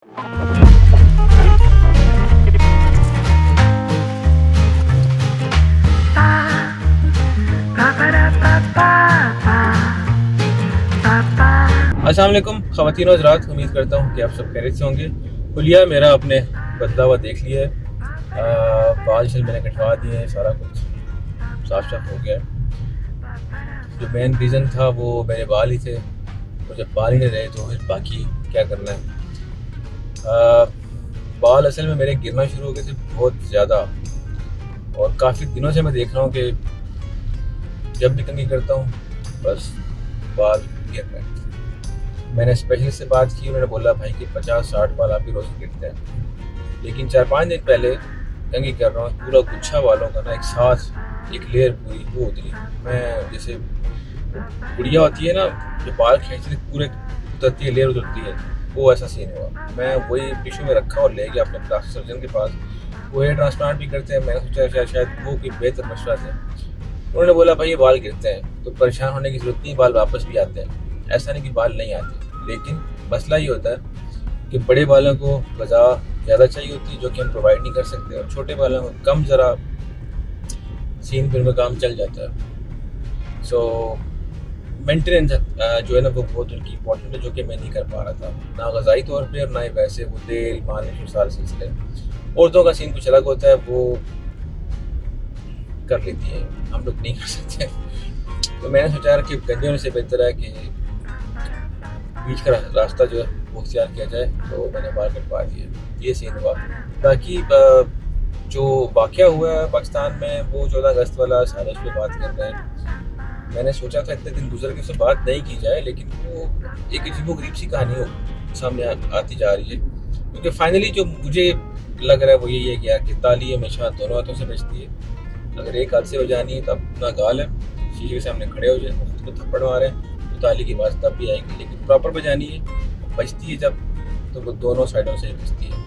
अस्सलाम वालेकुम ख़वातीन और हज़रात, उम्मीद करता हूँ कि आप सब खैरियत से होंगे। हुलिया मेरा अपने बदला हुआ देख लिया है। बाल शल मैंने कटवा दिए हैं, सारा कुछ साफ साफ हो गया है। जो मेन रीज़न था वो मेरे बाल ही थे, और जब बाल ही नहीं रहे तो फिर बाकी क्या करना है। बाल असल में मेरे गिरना शुरू हो गए थे बहुत ज़्यादा, और काफ़ी दिनों से मैं देख रहा हूँ कि जब भी कंघी करता हूँ बस बाल गिर रहे हैं। मैंने स्पेशलिस्ट से बात की, उन्होंने बोला भाई कि 50-60 बाल आपके रोज़ गिरते हैं। लेकिन 4-5 दिन पहले कंघी कर रहा हूँ, पूरा गुच्छा बालों का ना एक साथ एक लेयर पूरी वो उतरी। मैं जैसे गुड़िया होती है ना, जो बाल खींचते पूरे उतरती है, लेयर उतरती है, वो ऐसा सीन हुआ। मैं वही टिश्यू में रखा और ले गया अपने प्लास्टिक सर्जन के पास। वो हेयर ट्रांसप्लांट भी करते हैं। मैंने सोचा शायद वो कोई बेहतर मशवरा थे। उन्होंने बोला भाई ये बाल गिरते हैं तो परेशान होने की ज़रूरत नहीं, बाल वापस भी आते हैं। ऐसा नहीं कि बाल नहीं आते, लेकिन मसला ये होता है कि बड़े बालों को वज़ा ज़्यादा चाहिए होती है, जो कि हम प्रोवाइड नहीं कर सकते, और छोटे बालों को कम ज़रा सीन फिर में काम चल जाता है। सो मेंटेनेंस जो है ना वो बहुत उनकी इंपॉर्टेंट है, जो कि मैं नहीं कर पा रहा था, ना ग़िज़ाई तौर पे और ना ही वैसे वो तेल मालिश सारे सिलसिले। औरतों का सीन कुछ अलग होता है, वो कर लेती है, हम लोग नहीं कर सकते। तो मैंने सोचा कि गंजे होने से बेहतर है कि बीच का रास्ता जो है वो इख्तियार किया जाए, तो मैंने बाल कटवा दिए। ये सीन हुआ। बाकी जो वाक़या हुआ है पाकिस्तान में वो 14 अगस्त वाला, सारे उस पर बात कर रहे हैं। मैंने सोचा था इतने दिन गुजर के उससे बात नहीं की जाए, लेकिन वो एक अजीबोगरीब सी कहानी हो सामने आती जा रही है। क्योंकि फाइनली जो मुझे लग रहा है वो यही है कि यार कि ताली हमेशा दोनों हाथों से बचती है। अगर एक हाथ से बजानी है तो अपना गाल है, शीशे के सामने खड़े हो जाए, खुद को थप्पड़ मारे तो ताली की आवाज़ तब भी आएगी, लेकिन प्रॉपर बजानी है, बजती है जब, तो वो दोनों साइडों से ही बजती है।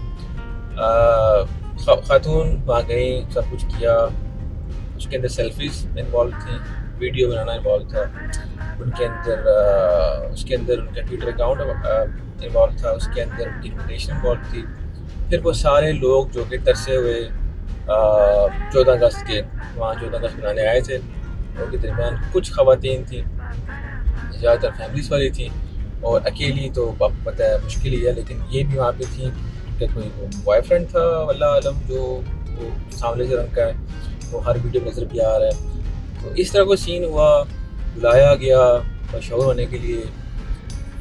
खातून वहाँ गई, सब कुछ किया। उसके अंदर सेल्फीज इन्वॉल्व थी, वीडियो बनाना इन्वॉल्व था उनके अंदर। उसके अंदर उनका ट्विटर अकाउंट इन्वॉल्व था, उसके अंदर उनकी इन्विटेशन इन्वॉल्व थी। फिर वो सारे लोग जो कि तरसे हुए 14 अगस्त के वहाँ 14 अगस्त मनाने आए थे, उनके दरमियान कुछ ख़वातीन थी, ज़्यादातर फैमिलीज वाली थी, और अकेली तो आपको पता है मुश्किल ही है, लेकिन ये भी वहाँ पे थी कि कोई बॉयफ्रेंड था वल्लाह आलम, जो वो सांवले से रंग का है, वो हर वीडियो में नज़र भी आ रहा है। तो इस तरह का सीन हुआ, बुलाया गया मशहूर होने के लिए,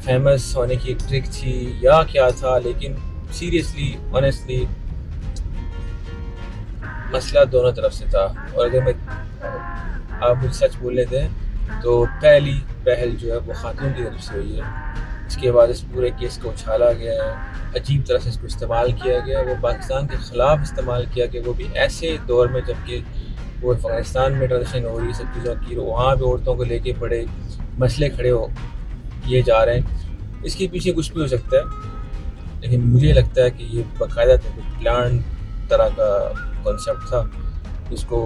फेमस होने की एक ट्रिक थी या क्या था, लेकिन सीरियसली ऑनेस्टली मसला दोनों तरफ से था। और अगर मैं आप मुझे सच बोलने दें तो पहली पहल जो है वो खातून की तरफ से हुई है। इसके बाद इस पूरे केस को उछाला गया है, अजीब तरह से इसको इस्तेमाल किया गया, वो पाकिस्तान के ख़िलाफ़ इस्तेमाल किया गया, वो भी ऐसे दौर में जबकि वो अफ़गानिस्तान में ट्रांजिशन हो रही है सब चीज़ों की, वहाँ पर औरतों को लेके बड़े मसले खड़े हो किए जा रहे हैं। इसके पीछे कुछ भी हो सकता है, लेकिन मुझे लगता है कि ये बाकायदा प्लान तरह का कॉन्सेप्ट था, जिसको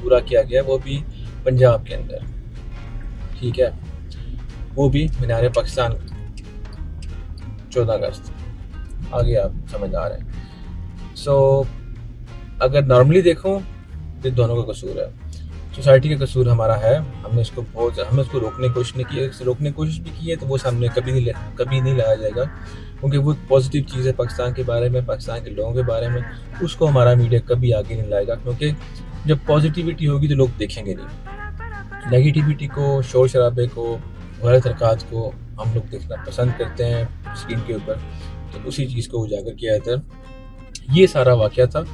पूरा किया गया, वो भी पंजाब के अंदर, ठीक है, वो भी मीनार पाकिस्तान 14 अगस्त। आगे आप समझदार हैं। सो अगर नॉर्मली देखो तो दोनों का कसूर है, सोसाइटी का कसूर हमारा है। हमने उसको रोकने की कोशिश नहीं की, रोकने की कोशिश भी की है तो वो सामने कभी नहीं लाया जाएगा, क्योंकि वो पॉजिटिव चीज़ है पाकिस्तान के बारे में, पाकिस्तान के लोगों के बारे में, उसको हमारा मीडिया कभी आगे नहीं लाएगा। क्योंकि जब पॉजिटिविटी होगी तो लोग देखेंगे नहीं, नेगेटिविटी को, शोर शराबे को, गलत हरकत को हम लोग देखना पसंद करते हैं स्क्रीन के ऊपर। तो उसी चीज़ को उजागर किया जाता है। ये सारा वाक़या था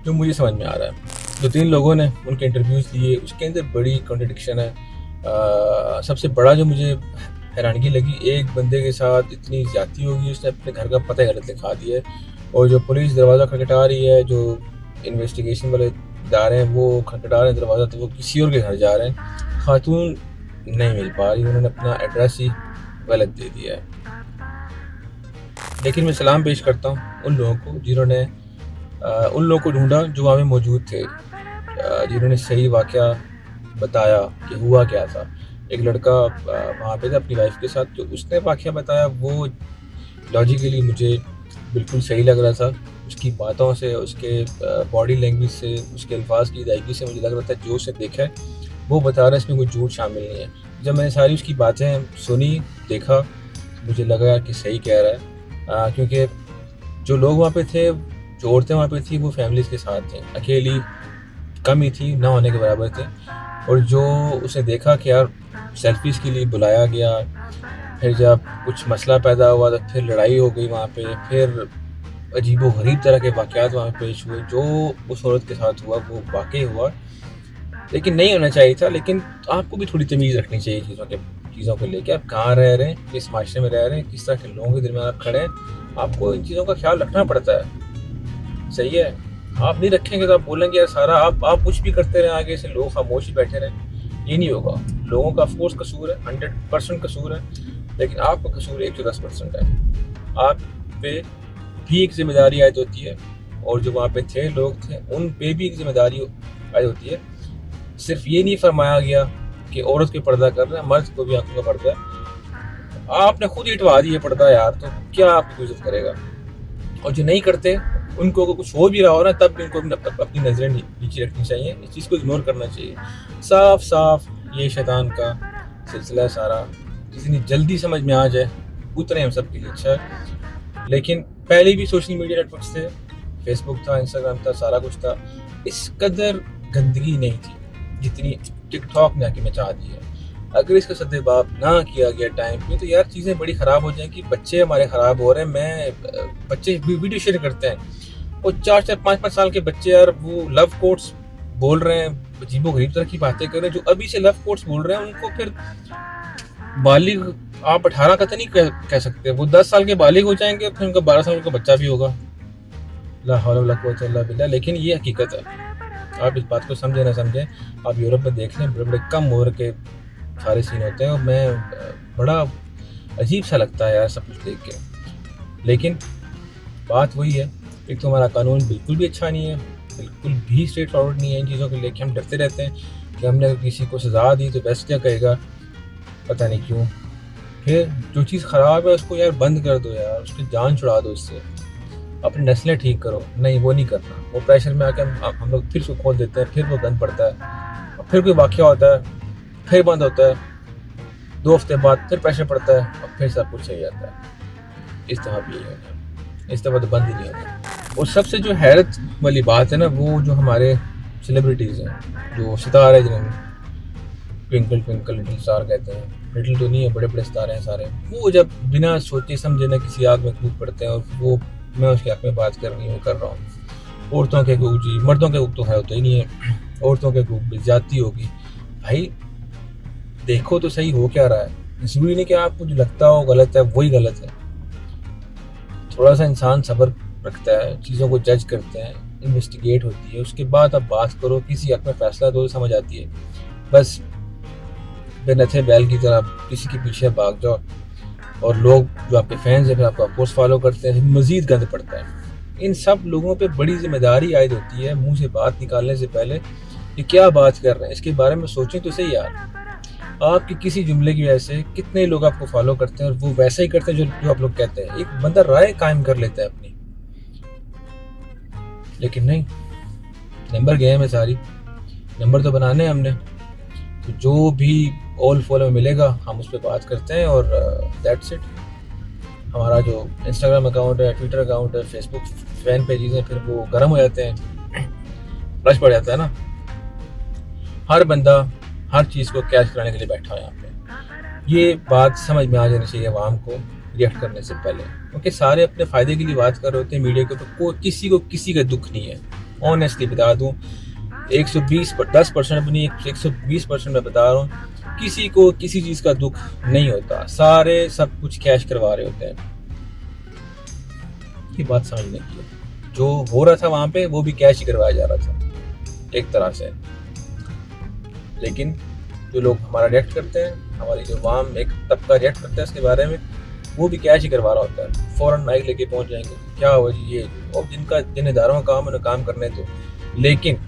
जो मुझे समझ में आ रहा है। जो 3 लोगों ने उनके इंटरव्यूज़ लिए, उसके अंदर बड़ी कॉन्ट्रडिक्शन है। सबसे बड़ा जो मुझे हैरानगी लगी, एक बंदे के साथ इतनी ज़्यादती होगी, उसने अपने घर का पता गलत लिखा दिया है, और जो पुलिस दरवाज़ा खटखटा रही है, जो इन्वेस्टिगेशन वाले इदारे हैं वो खटखटा रहे हैं दरवाज़ा, तो वो किसी और के घर जा रहे हैं। खातून नहीं मिल पा रही, उन्होंने अपना एड्रेस ही गलत दे दिया है। लेकिन मैं सलाम पेश करता हूँ उन लोगों को जिन्होंने उन लोगों को ढूंढा जो वहाँ में मौजूद थे, जिन्होंने सही वाक़या बताया कि हुआ क्या था। एक लड़का वहाँ पे था अपनी वाइफ के साथ, तो उसने वाक़या बताया, वो लॉजिकली मुझे बिल्कुल सही लग रहा था। उसकी बातों से, उसके बॉडी लैंग्वेज से, उसके अल्फाज की अदायगी से मुझे लग रहा था जो उसे देखा है वो बता रहा है, इसमें कोई झूठ शामिल नहीं है। जब मैंने सारी उसकी बातें सुनी, देखा, मुझे लगा यार कि सही कह रहा है। क्योंकि जो लोग वहाँ पे थे, जो औरतें वहाँ पे थी, वो फैमिलीज़ के साथ थी, अकेली कम ही थी, ना होने के बराबर थे। और जो उसे देखा कि यार सेल्फीज़ के लिए बुलाया गया, फिर जब कुछ मसला पैदा हुआ तो फिर लड़ाई हो गई वहाँ पे, फिर अजीबो-गरीब तरह के वाक़यात वहाँ पे पेश हुए। जो उस औरत के साथ हुआ वो वाक़ई हुआ, लेकिन नहीं होना चाहिए था। लेकिन आपको भी थोड़ी तमीज़ रखनी चाहिए चीज़ों को लेके। आप कहाँ रह रहे हैं, किस माशरे में रह रहे हैं, किस तरह के लोगों के दरमियान आप खड़े हैं, आपको इन चीज़ों का ख्याल रखना पड़ता है। सही है? आप नहीं रखेंगे तो आप बोलेंगे यार सारा आप कुछ भी करते रहें, आगे से लोग खामोश ही बैठे रहें, ये नहीं होगा। लोगों का ऑफकोर्स कसूर है, 100% कसूर है, लेकिन आपका कसूर 110% है। आप पे भी एक जिम्मेदारी आयद होती है, और जो वहाँ पे थे लोग थे उन पे भी एक जिम्मेदारी आयद होती है। सिर्फ ये नहीं फरमाया गया कि औरत के पर्दा कर रहे हैं, मर्द को भी आंखों का पर्दा है। आपने खुद ही हटवा दिया पर्दा यार, तो क्या आपकी इज्जत करेगा। और जो नहीं करते उनको अगर कुछ हो भी रहा हो ना, तब भी उनको अपनी नज़रें नीचे रखनी चाहिए, इस चीज़ को इग्नोर करना चाहिए। साफ साफ ये शैतान का सिलसिला सारा जितनी जल्दी समझ में आ जाए उतने हम सब के लिए अच्छा है। लेकिन पहले भी सोशल मीडिया नेटवर्क्स थे, फेसबुक था, इंस्टाग्राम था, सारा कुछ था। इस कदर गंदगी नहीं थी जितनी टिकटॉक ने आके मचा दी है। अगर इसका सद्देबाब ना किया गया टाइम पे तो यार चीज़ें बड़ी ख़राब हो जाएंगी। बच्चे हमारे ख़राब हो रहे हैं। बच्चे वीडियो शेयर करते हैं और 4-4, 5-5 साल के बच्चे यार वो लव कोट्स बोल रहे हैं, अजीबो-गरीब तरह की बातें कर रहे हैं। जो अभी से लव कोट्स बोल रहे हैं उनको फिर बालिग आप 18 का तो नहीं कह सकते, वो 10 साल के बालिग हो जाएंगे, फिर उनका 12 साल का बच्चा भी होगा। ला हौला वला कुव्वता इल्ला बिल्लाह। लेकिन ये हकीकत है, आप इस बात को समझे ना समझें, आप यूरोप में देख लें, बड़े बड़े कम उम्र के सारे सीन होते हैं, और मैं बड़ा अजीब सा लगता है यार सब कुछ देख के। लेकिन बात वही है, एक तो हमारा कानून बिल्कुल भी अच्छा नहीं है, बिल्कुल भी स्ट्रेट फॉरवर्ड नहीं है इन चीज़ों को लेके। हम डरते रहते हैं कि हमने किसी को सज़ा दी तो वेस्ट क्या कहेगा, पता नहीं क्यों। फिर जो चीज़ ख़राब है उसको यार बंद कर दो यार, उसकी जान छुड़ा दो, उससे अपनी नस्लें ठीक करो। नहीं, वो नहीं करना। वो प्रेशर में आके हम लोग फिर उसको खोल देते हैं, फिर वो बंद पड़ता है, और फिर कोई वाक़या होता है, फिर बंद होता है, 2 हफ्ते बाद फिर प्रेशर पड़ता है, और फिर सब कुछ सही जाता है। इस दफ़ा भी यही होता है, इस दफ़ा तो बंद ही नहीं होता। और सबसे जो हैरत वाली बात है ना, वो जो हमारे सेलिब्रिटीज़ हैं, जो सितारे हैं, जिन्हें ट्विंकल ट्विंकल लिटिल स्टार कहते हैं, लिटिल तो नहीं है, बड़े बड़े सितारे हैं सारे, वो जब बिना सोचे समझे ना किसी आग में कूद पड़ते हैं, और वो मैं उसके हक़ में बात कर रहा हूँ। औरतों के हकूक़ जी, मर्दों के हकूक़ तो है होता ही नहीं है, औरतों के हकूक़ भी ज़्यादती होगी। भाई देखो तो सही हो क्या रहा है। ज़रूरी नहीं कि आपको जो लगता हो गलत है वही गलत है। थोड़ा सा इंसान सब्र रखता है, चीज़ों को जज करते हैं, इन्वेस्टिगेट होती है, उसके बाद आप बात करो, किसी हक़ में फ़ैसला दो, समझ आती है। बस बेनथे बैल की तरह किसी के पीछे भाग जाओ, और लोग जो आपके फैंस हैं फिर आपको पोस्ट फॉलो करते हैं, मज़ीद गंद पड़ता है। इन सब लोगों पे बड़ी जिम्मेदारी आयद होती है मुंह से बात निकालने से पहले कि क्या बात कर रहे हैं, इसके बारे में सोचें तो सही यार। आपके किसी जुमले की वजह से कितने लोग आपको फॉलो करते हैं, और वो वैसा ही करते हैं जो आप लोग कहते हैं। एक बंदा राय कायम कर लेता है अपनी, लेकिन नहीं, नंबर गेम है सारी, नंबर तो बनाने हैं हमने। तो जो भी ऑल फॉलो में मिलेगा हम उस पर बात करते हैं, और दैट्स इट। हमारा जो इंस्टाग्राम अकाउंट है, ट्विटर अकाउंट है, फेसबुक फैन पेजेस हैं, फिर वो गर्म हो जाते हैं, रश पड़ जाता है ना। हर बंदा हर चीज़ को कैच कराने के लिए बैठा है यहाँ पे। ये बात समझ में आ जानी चाहिए आवाम को रिएक्ट करने से पहले, क्योंकि सारे अपने फ़ायदे के लिए बात कर रहे होते हैं मीडिया के ऊपर। किसी को किसी का दुख नहीं है। ऑनेस्टली बता दूँ, 10% अपनी 120% मैं बता रहा हूँ, किसी को किसी चीज़ का दुख नहीं होता। सारे सब कुछ कैश करवा रहे होते हैं। ये बात समझने की है। जो हो रहा था वहाँ पे वो भी कैश ही करवाया जा रहा था एक तरह से। लेकिन जो लोग हमारा रिएक्ट करते हैं, हमारी जो वाम एक तबका रिएक्ट करता है इसके बारे में, वो भी कैश ही करवा रहा होता है। फ़ौरन माइक लेके पहुँच जाएंगे, क्या हुआ जी ये, और जिन इदारों का काम है उन्हें काम करने दो। लेकिन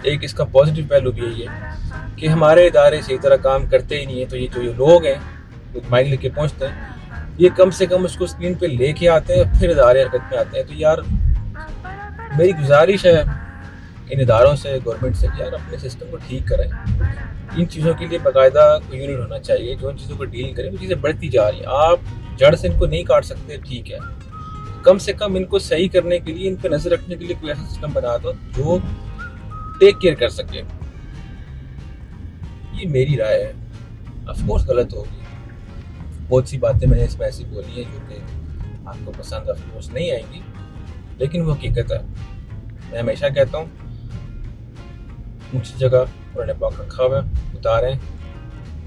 एक इसका पॉजिटिव पहलू भी यही है कि हमारे इदारे सही तरह काम करते ही नहीं है। तो ये जो ये लोग हैं जो माइक लेके पहुँचते हैं, ये कम से कम उसको स्क्रीन पे लेके आते हैं, फिर इदारे हरकत में आते हैं। तो यार मेरी गुजारिश है इन इदारों से, गवर्नमेंट से, कि यार अपने सिस्टम को ठीक करें। इन चीज़ों के लिए बाकायदा कोई यूनिट होना चाहिए जो इन चीज़ों को डील करे। वो चीज़ें बढ़ती जा रही हैं, आप जड़ से इनको नहीं काट सकते, ठीक है, कम से कम इनको सही करने के लिए, इन पर नजर रखने के लिए कोई ऐसा सिस्टम बना दो जो टेक केयर कर सके। ये मेरी राय है, ऑफकोर्स गलत होगी, बहुत सी बातें मैंने इसमें ऐसी बोली हैं जो कि आपको पसंद ऑफकोर्स नहीं आएंगी, लेकिन वो हकीकत है। मैं हमेशा कहता हूँ ऊंची जगह कुरान पाक रखा हुआ है, उतारें,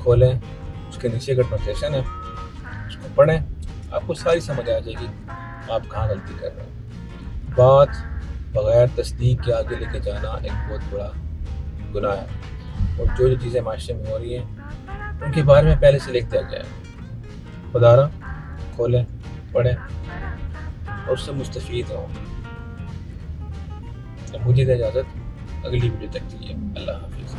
खोलें, उसके नीचे का ट्रांसलेशन है, उसको पढ़ें, आपको सारी समझ आ जाएगी आप कहाँ गलती कर रहे हैं। बात बगैर तस्दीक के आगे लेके जाना एक बहुत बड़ा गुनाह है, और जो जो चीज़ें माशरे में हो रही हैं उनके बारे में पहले से लिख दिया गया है। खुदारा खोलें, पढ़ें और उससे मुस्तफ़ीद हों। मुझे दे इजाज़त, अगली वीडियो तक के लिए अल्लाह हाफिज़।